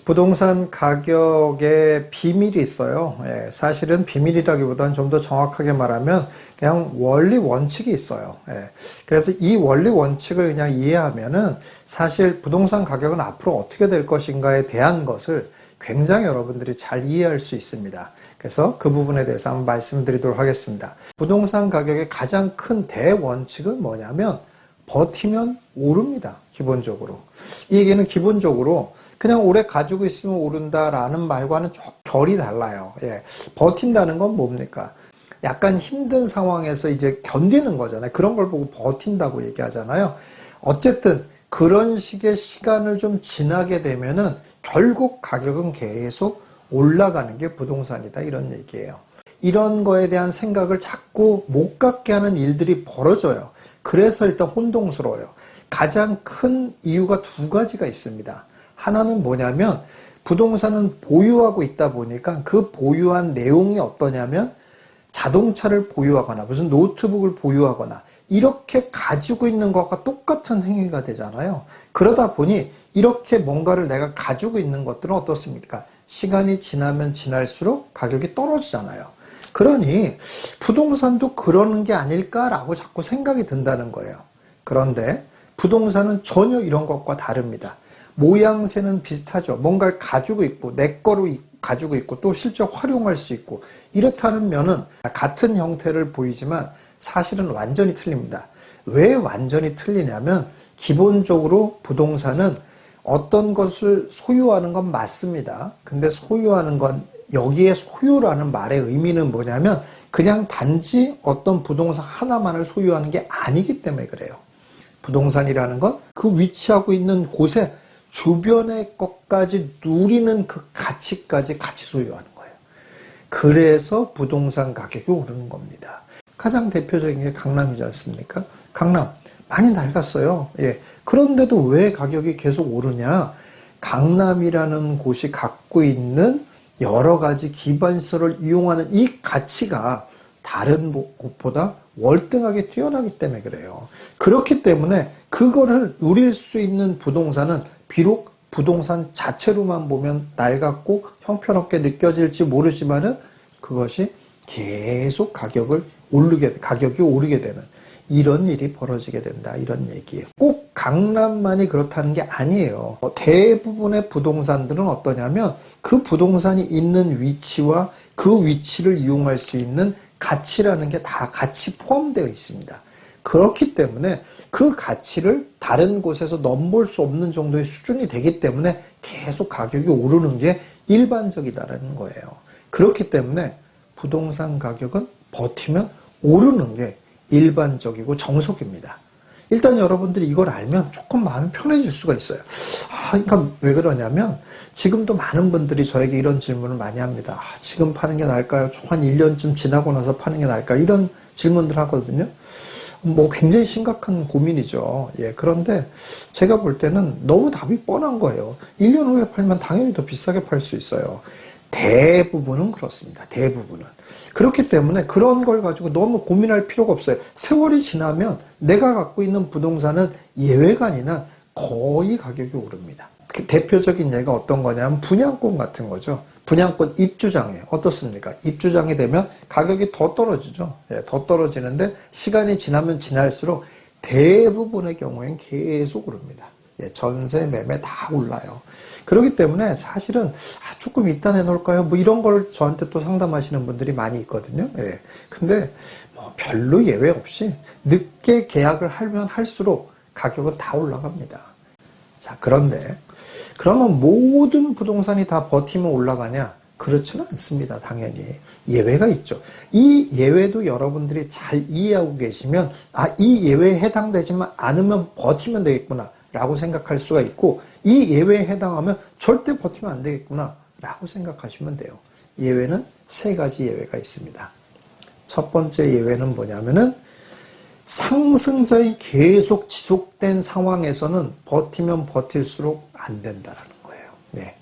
부동산 가격에 비밀이 있어요. 예, 사실은 비밀이라기보다는 좀 더 정확하게 말하면 그냥 원리 원칙이 있어요. 예, 그래서 이 원리 원칙을 그냥 이해하면은 사실 부동산 가격은 앞으로 어떻게 될 것인가에 대한 것을 굉장히 여러분들이 잘 이해할 수 있습니다. 그래서 그 부분에 대해서 한번 말씀드리도록 하겠습니다. 부동산 가격의 가장 큰 대원칙은 뭐냐면 버티면 오릅니다. 기본적으로. 이 얘기는 기본적으로 그냥 오래 가지고 있으면 오른다라는 말과는 좀 결이 달라요. 예. 버틴다는 건 뭡니까? 약간 힘든 상황에서 이제 견디는 거잖아요. 그런 걸 보고 버틴다고 얘기하잖아요. 어쨌든 그런 식의 시간을 좀 지나게 되면은 결국 가격은 계속 올라가는 게 부동산이다. 이런 얘기예요. 이런 거에 대한 생각을 자꾸 못 갖게 하는 일들이 벌어져요. 그래서 일단 혼동스러워요. 가장 큰 이유가 두 가지가 있습니다. 하나는 뭐냐면 부동산은 보유하고 있다 보니까 그 보유한 내용이 어떠냐면 자동차를 보유하거나 무슨 노트북을 보유하거나 이렇게 가지고 있는 것과 똑같은 행위가 되잖아요. 그러다 보니 이렇게 뭔가를 내가 가지고 있는 것들은 어떻습니까? 시간이 지나면 지날수록 가격이 떨어지잖아요. 그러니 부동산도 그러는 게 아닐까라고 자꾸 생각이 든다는 거예요. 그런데 부동산은 전혀 이런 것과 다릅니다. 모양새는 비슷하죠. 뭔가를 가지고 있고 내 거로 가지고 있고 또 실제 활용할 수 있고 이렇다는 면은 같은 형태를 보이지만 사실은 완전히 틀립니다. 왜 완전히 틀리냐면 기본적으로 부동산은 어떤 것을 소유하는 건 맞습니다. 근데 소유하는 건 여기에 소유라는 말의 의미는 뭐냐면 그냥 단지 어떤 부동산 하나만을 소유하는 게 아니기 때문에 그래요. 부동산이라는 건 그 위치하고 있는 곳에 주변의 것까지 누리는 그 가치까지 같이 소유하는 거예요. 그래서 부동산 가격이 오르는 겁니다. 가장 대표적인 게 강남이지 않습니까? 강남 많이 낡았어요. 예. 그런데도 왜 가격이 계속 오르냐? 강남이라는 곳이 갖고 있는 여러 가지 기반시설을 이용하는 이 가치가 다른 곳보다 월등하게 뛰어나기 때문에 그래요. 그렇기 때문에 그거를 누릴 수 있는 부동산은 비록 부동산 자체로만 보면 낡았고 형편없게 느껴질지 모르지만은 그것이 계속 가격이 오르게 되는 이런 일이 벌어지게 된다. 이런 얘기예요. 꼭 강남만이 그렇다는 게 아니에요. 대부분의 부동산들은 어떠냐면 그 부동산이 있는 위치와 그 위치를 이용할 수 있는 가치라는 게 다 같이 포함되어 있습니다. 그렇기 때문에 그 가치를 다른 곳에서 넘볼 수 없는 정도의 수준이 되기 때문에 계속 가격이 오르는 게 일반적이다라는 거예요. 그렇기 때문에 부동산 가격은 버티면 오르는 게 일반적이고 정석입니다. 일단 여러분들이 이걸 알면 조금 마음이 편해질 수가 있어요. 그러니까 왜 그러냐면 지금도 많은 분들이 저에게 이런 질문을 많이 합니다. 지금 파는 게 나을까요? 한 1년쯤 지나고 나서 파는 게 나을까요? 이런 질문들 하거든요. 굉장히 심각한 고민이죠. 예, 그런데 제가 볼 때는 너무 답이 뻔한 거예요. 1년 후에 팔면 당연히 더 비싸게 팔 수 있어요. 대부분은 그렇습니다. 대부분은. 그렇기 때문에 그런 걸 가지고 너무 고민할 필요가 없어요. 세월이 지나면 내가 갖고 있는 부동산은 예외가 아니라 거의 가격이 오릅니다. 대표적인 예가 어떤 거냐면 분양권 같은 거죠. 분양권 입주장에 어떻습니까? 입주장이 되면 가격이 더 떨어지죠. 예, 더 떨어지는데 시간이 지나면 지날수록 대부분의 경우엔 계속 오릅니다. 예, 전세, 매매 다 올라요. 그렇기 때문에 사실은 조금 이따 내놓을까요? 이런 걸 저한테 또 상담하시는 분들이 많이 있거든요. 예. 근데 별로 예외 없이 늦게 계약을 하면 할수록 가격은 다 올라갑니다. 자, 그런데 그러면 모든 부동산이 다 버티면 올라가냐? 그렇지는 않습니다. 당연히. 예외가 있죠. 이 예외도 여러분들이 잘 이해하고 계시면 이 예외에 해당되지만 않으면 버티면 되겠구나 라고 생각할 수가 있고 이 예외에 해당하면 절대 버티면 안 되겠구나 라고 생각하시면 돼요. 예외는 세 가지 예외가 있습니다. 첫 번째 예외는 뭐냐면은 상승장이 계속 지속된 상황에서는 버티면 버틸수록 안 된다라는 거예요. 네.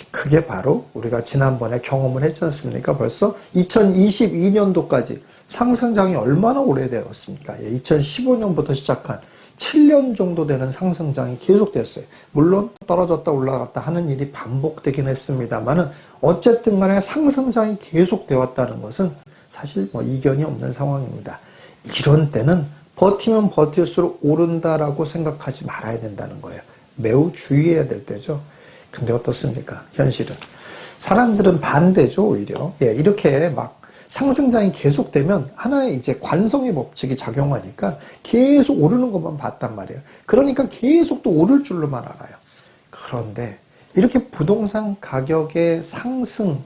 그게 바로 우리가 지난번에 경험을 했지 않습니까? 벌써 2022년도까지 상승장이 얼마나 오래되었습니까? 2015년부터 시작한 7년 정도 되는 상승장이 계속됐어요. 물론 떨어졌다 올라갔다 하는 일이 반복되긴 했습니다만은 어쨌든 간에 상승장이 계속되어 왔다는 것은 사실 뭐 이견이 없는 상황입니다. 이런 때는 버티면 버틸수록 오른다라고 생각하지 말아야 된다는 거예요. 매우 주의해야 될 때죠. 근데 어떻습니까? 현실은. 사람들은 반대죠, 오히려. 이렇게 막 상승장이 계속되면 하나의 이제 관성의 법칙이 작용하니까 계속 오르는 것만 봤단 말이에요. 그러니까 계속 또 오를 줄로만 알아요. 그런데 이렇게 부동산 가격의 상승,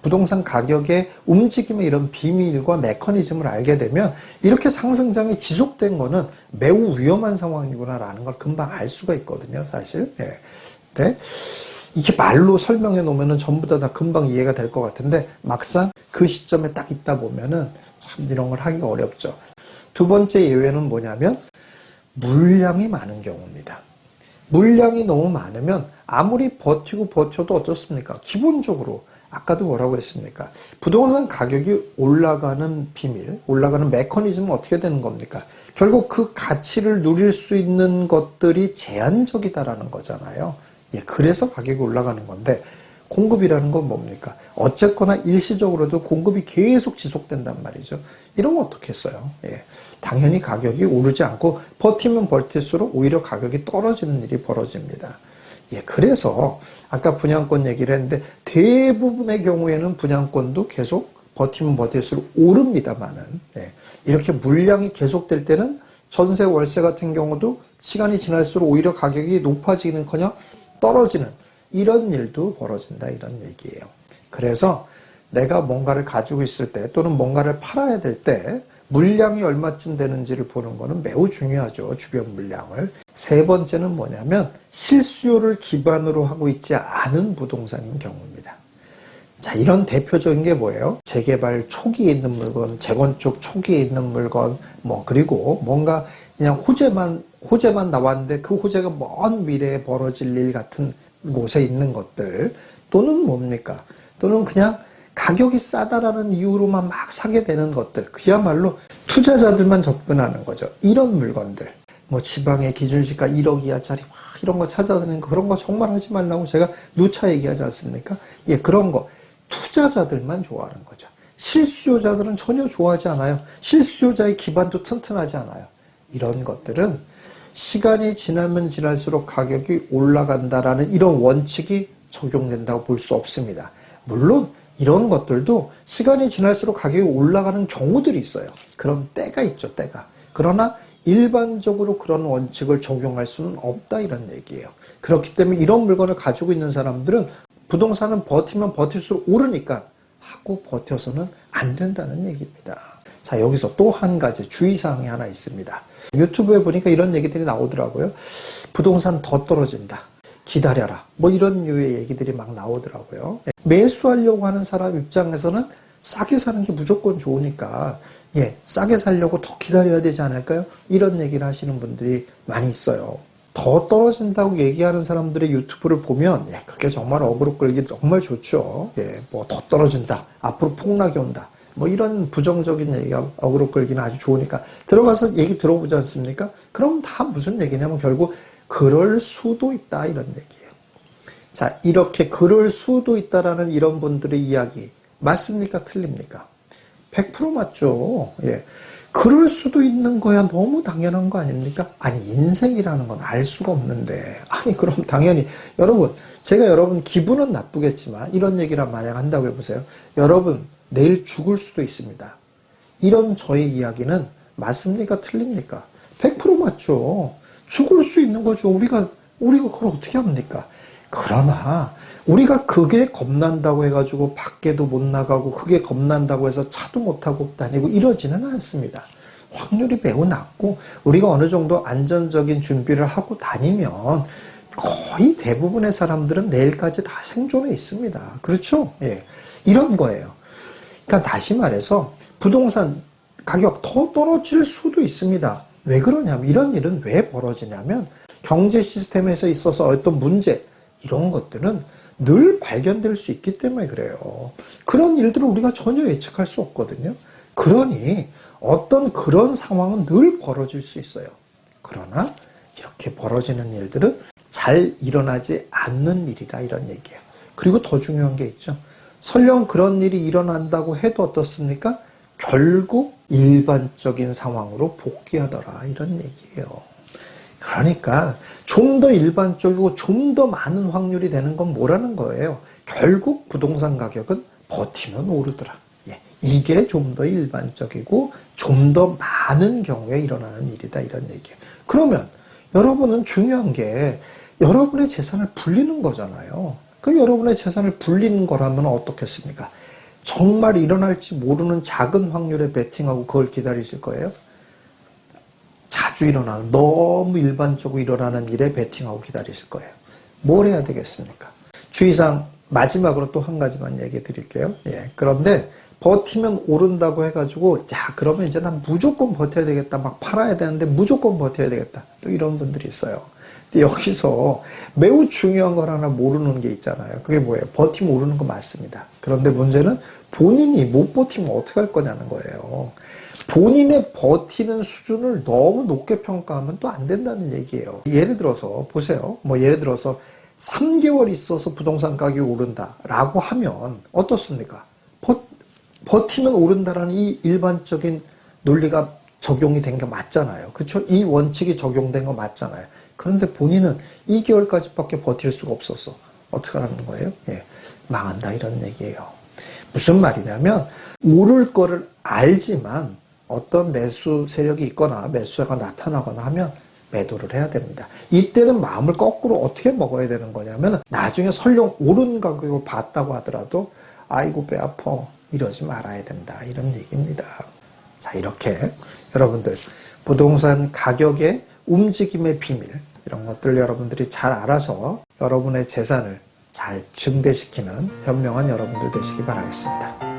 부동산 가격의 움직임의 이런 비밀과 메커니즘을 알게 되면 이렇게 상승장이 지속된 거는 매우 위험한 상황이구나라는 걸 금방 알 수가 있거든요, 사실. 네. 이게 말로 설명해 놓으면 전부 다 금방 이해가 될 것 같은데 막상 그 시점에 딱 있다 보면은 참 이런 걸 하기가 어렵죠. 두 번째 예외는 뭐냐면 물량이 많은 경우입니다. 물량이 너무 많으면 아무리 버텨도 어떻습니까? 기본적으로 아까도 뭐라고 했습니까? 부동산 가격이 올라가는 비밀, 올라가는 메커니즘은 어떻게 되는 겁니까? 결국 그 가치를 누릴 수 있는 것들이 제한적이다라는 거잖아요. 그래서 가격이 올라가는 건데 공급이라는 건 뭡니까? 어쨌거나 일시적으로도 공급이 계속 지속된단 말이죠. 이러면 어떻겠어요? 당연히 가격이 오르지 않고 버티면 버틸수록 오히려 가격이 떨어지는 일이 벌어집니다. 그래서 아까 분양권 얘기를 했는데 대부분의 경우에는 분양권도 계속 버티면 버틸수록 오릅니다만은 이렇게 물량이 계속될 때는 전세 월세 같은 경우도 시간이 지날수록 오히려 가격이 높아지는커녕 떨어지는 이런 일도 벌어진다 이런 얘기예요. 그래서 내가 뭔가를 가지고 있을 때 또는 뭔가를 팔아야 될 때 물량이 얼마쯤 되는지를 보는 거는 매우 중요하죠. 주변 물량을. 세 번째는 뭐냐면 실수요를 기반으로 하고 있지 않은 부동산인 경우입니다. 자, 이런 대표적인 게 뭐예요? 재개발 초기에 있는 물건, 재건축 초기에 있는 물건, 그리고 뭔가 그냥 호재만 나왔는데 그 호재가 먼 미래에 벌어질 일 같은 곳에 있는 것들, 또는 뭡니까? 또는 그냥 가격이 싸다라는 이유로만 막 사게 되는 것들, 그야말로 투자자들만 접근하는 거죠. 이런 물건들, 지방의 기준시가 1억 이하짜리 이런 거 찾아다니는 거, 그런 거 정말 하지 말라고 제가 누차 얘기하지 않습니까? 그런 거 투자자들만 좋아하는 거죠. 실수요자들은 전혀 좋아하지 않아요. 실수요자의 기반도 튼튼하지 않아요. 이런 것들은 시간이 지나면 지날수록 가격이 올라간다라는 이런 원칙이 적용된다고 볼 수 없습니다. 물론 이런 것들도 시간이 지날수록 가격이 올라가는 경우들이 있어요. 그런 때가 있죠, 때가. 그러나 일반적으로 그런 원칙을 적용할 수는 없다 이런 얘기예요. 그렇기 때문에 이런 물건을 가지고 있는 사람들은 부동산은 버티면 버틸수록 오르니까 하고 버텨서는 안 된다는 얘기입니다. 자, 여기서 또 한 가지 주의사항이 하나 있습니다. 유튜브에 보니까 이런 얘기들이 나오더라고요. 부동산 더 떨어진다. 기다려라. 이런 류의 얘기들이 막 나오더라고요. 매수하려고 하는 사람 입장에서는 싸게 사는 게 무조건 좋으니까, 싸게 살려고 더 기다려야 되지 않을까요? 이런 얘기를 하시는 분들이 많이 있어요. 더 떨어진다고 얘기하는 사람들의 유튜브를 보면, 그게 정말 어그로 끌기 정말 좋죠. 더 떨어진다. 앞으로 폭락이 온다. 이런 부정적인 얘기가 어그로 끌기는 아주 좋으니까 들어가서 얘기 들어보지 않습니까? 그럼 다 무슨 얘기냐면 결국 그럴 수도 있다 이런 얘기예요. 자, 이렇게 그럴 수도 있다라는 이런 분들의 이야기 맞습니까? 틀립니까? 100% 맞죠. 그럴 수도 있는 거야 너무 당연한 거 아닙니까? 아니, 인생이라는 건 알 수가 없는데, 그럼 당연히 제가 여러분 기분은 나쁘겠지만 이런 얘기를 만약 한다고 해보세요. 여러분 내일 죽을 수도 있습니다. 이런 저의 이야기는 맞습니까? 틀립니까? 100% 맞죠. 죽을 수 있는 거죠. 우리가 그걸 어떻게 합니까? 그러나 우리가 그게 겁난다고 해가지고 밖에도 못 나가고 그게 겁난다고 해서 차도 못 타고 다니고 이러지는 않습니다. 확률이 매우 낮고 우리가 어느 정도 안전적인 준비를 하고 다니면 거의 대부분의 사람들은 내일까지 다 생존해 있습니다. 그렇죠? 이런 거예요. 그러니까 다시 말해서 부동산 가격 더 떨어질 수도 있습니다. 왜 그러냐면 이런 일은 왜 벌어지냐면 경제 시스템에서 있어서 어떤 문제 이런 것들은 늘 발견될 수 있기 때문에 그래요. 그런 일들을 우리가 전혀 예측할 수 없거든요. 그러니 어떤 그런 상황은 늘 벌어질 수 있어요. 그러나 이렇게 벌어지는 일들은 잘 일어나지 않는 일이다 이런 얘기예요. 그리고 더 중요한 게 있죠. 설령 그런 일이 일어난다고 해도 어떻습니까? 결국 일반적인 상황으로 복귀하더라 이런 얘기예요. 그러니까 좀 더 일반적이고 좀 더 많은 확률이 되는 건 뭐라는 거예요? 결국 부동산 가격은 버티면 오르더라. 이게 좀 더 일반적이고 좀 더 많은 경우에 일어나는 일이다 이런 얘기예요. 그러면 여러분은 중요한 게 여러분의 재산을 불리는 거잖아요. 그 여러분의 재산을 불리는 거라면 어떻겠습니까? 정말 일어날지 모르는 작은 확률에 베팅하고 그걸 기다리실 거예요? 자주 일어나는 너무 일반적으로 일어나는 일에 베팅하고 기다리실 거예요. 뭘 해야 되겠습니까? 주의사항 마지막으로 또 한 가지만 얘기해 드릴게요. 그런데 버티면 오른다고 해가지고 자 그러면 이제 난 무조건 버텨야 되겠다 막 팔아야 되는데 무조건 버텨야 되겠다 또 이런 분들이 있어요. 근데 여기서 매우 중요한 걸 하나 모르는 게 있잖아요. 그게 뭐예요? 버티면 오르는 거 맞습니다. 그런데 문제는 본인이 못 버티면 어떻게 할 거냐는 거예요. 본인의 버티는 수준을 너무 높게 평가하면 또 안 된다는 얘기예요. 예를 들어서 보세요. 예를 들어서 3개월 있어서 부동산 가격이 오른다라고 하면 어떻습니까? 버티면 오른다라는 이 일반적인 논리가 적용이 된 게 맞잖아요. 그렇죠? 이 원칙이 적용된 거 맞잖아요. 그런데 본인은 2개월까지밖에 버틸 수가 없었어. 어떻게 하는 거예요? 망한다 이런 얘기예요. 무슨 말이냐면 오를 거를 알지만 어떤 매수 세력이 있거나 매수가 나타나거나 하면 매도를 해야 됩니다. 이때는 마음을 거꾸로 어떻게 먹어야 되는 거냐면 나중에 설령 오른 가격을 봤다고 하더라도 아이고 배 아파 이러지 말아야 된다 이런 얘기입니다. 자 이렇게 여러분들 부동산 가격의 움직임의 비밀 이런 것들 여러분들이 잘 알아서 여러분의 재산을 잘 증대시키는 현명한 여러분들 되시기 바라겠습니다.